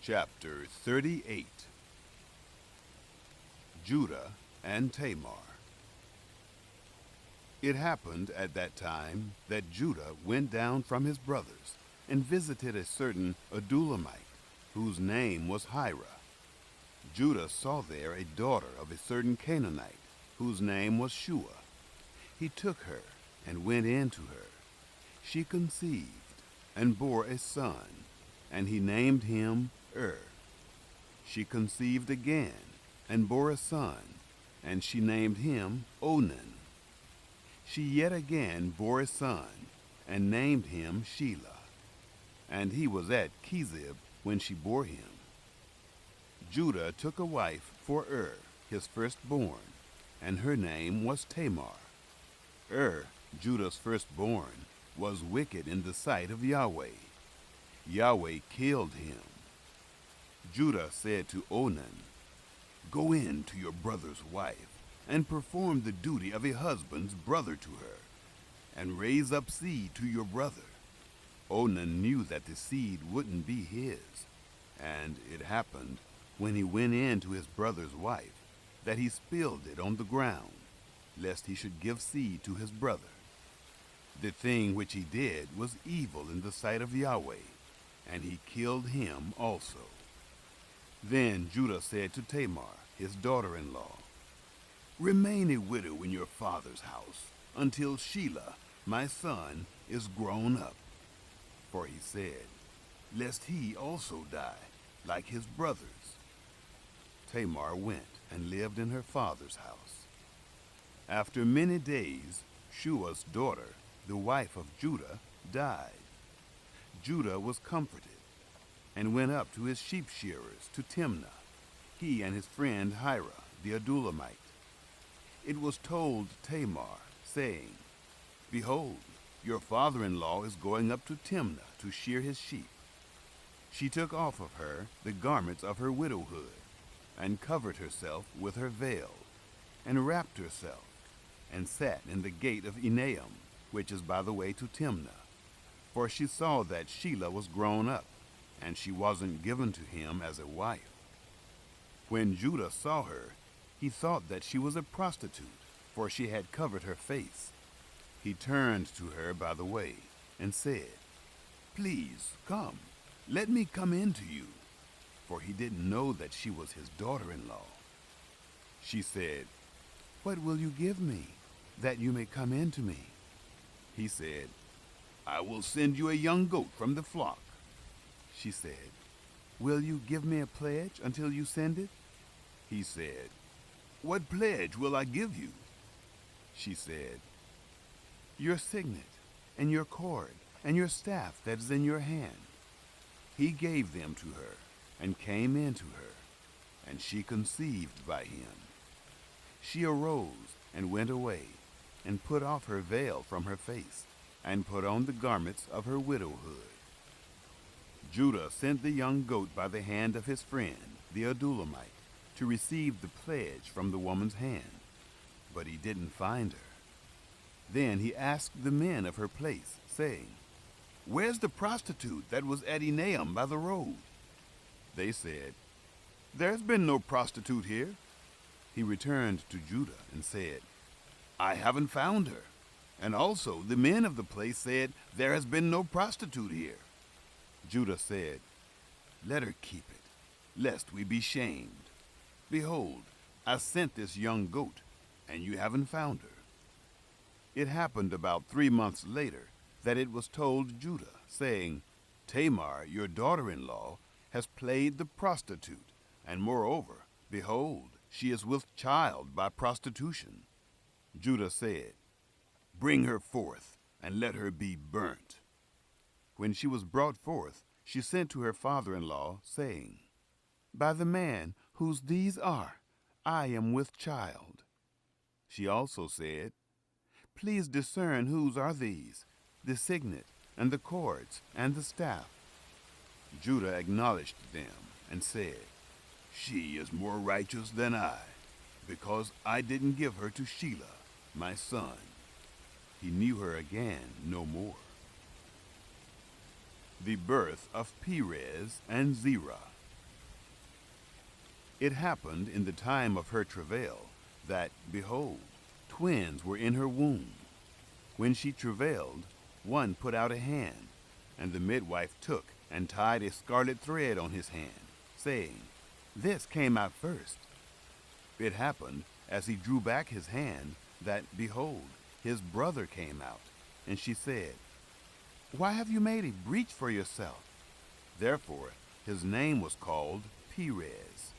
Chapter 38. Judah and Tamar. It happened at that time that Judah went down from his brothers and visited a certain Adullamite, whose name was Hira. Judah saw there a daughter of a certain Canaanite, whose name was Shua. He took her and went in to her. She conceived and bore a son, and he named him She conceived again and bore a son, and she named him Onan. She yet again bore a son, and named him Shelah. And he was at Kezib when she bore him. Judah took a wife for his firstborn, and her name was Tamar. Judah's firstborn, was wicked in the sight of Yahweh. Yahweh killed him. Judah said to Onan, "Go in to your brother's wife, and perform the duty of a husband's brother to her, and raise up seed to your brother." Onan knew that the seed wouldn't be his, and it happened, when he went in to his brother's wife, that he spilled it on the ground, lest he should give seed to his brother. The thing which he did was evil in the sight of Yahweh, and he killed him also. Then Judah said to Tamar, his daughter-in-law, "Remain a widow in your father's house, until Shelah, my son, is grown up." For he said, "Lest he also die, like his brothers." Tamar went and lived in her father's house. After many days, Shua's daughter, the wife of Judah, died. Judah was comforted, and went up to his sheep shearers to Timnah, he and his friend Hira, the Adullamite. It was told Tamar, saying, "Behold, your father-in-law is going up to Timnah to shear his sheep." She took off of her the garments of her widowhood, and covered herself with her veil, and wrapped herself, and sat in the gate of Enaim, which is by the way to Timnah, for she saw that Shelah was grown up, and she wasn't given to him as a wife. When Judah saw her, he thought that she was a prostitute, for she had covered her face. He turned to her by the way, and said, "Please, come, let me come in to you," for he didn't know that she was his daughter-in-law. She said, "What will you give me, that you may come in to me?" He said, "I will send you a young goat from the flock." She said, "Will you give me a pledge until you send it?" He said, "What pledge will I give you?" She said, "Your signet, and your cord, and your staff that is in your hand." He gave them to her, and came in to her, and she conceived by him. She arose and went away, and put off her veil from her face, and put on the garments of her widowhood. Judah sent the young goat by the hand of his friend, the Adullamite, to receive the pledge from the woman's hand, but he didn't find her. Then he asked the men of her place, saying, "Where's the prostitute that was at Enaim by the road?" They said, "There's been no prostitute here." He returned to Judah and said, "I haven't found her. And also the men of the place said, 'There has been no prostitute here.'" Judah said, "Let her keep it, lest we be shamed. Behold, I sent this young goat, and you haven't found her." It happened about 3 months later that it was told Judah, saying, "Tamar, your daughter-in-law, has played the prostitute, and moreover, behold, she is with child by prostitution." Judah said, "Bring her forth, and let her be burnt." When she was brought forth, she sent to her father-in-law, saying, "By the man whose these are, I am with child." She also said, "Please discern whose are these, the signet, and the cords, and the staff." Judah acknowledged them, and said, "She is more righteous than I, because I didn't give her to Shelah, my son." He knew her again no more. The birth of Perez and Zerah. It happened in the time of her travail that, behold, twins were in her womb. When she travailed, one put out a hand, and the midwife took and tied a scarlet thread on his hand, saying, "This came out first." It happened, as he drew back his hand, that, behold, his brother came out, and she said, "Why have you made a breach for yourself?" Therefore his name was called Perez.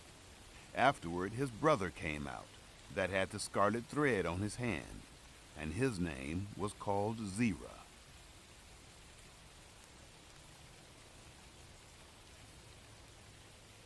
Afterward his brother came out, that had the scarlet thread on his hand, and his name was called Zerah.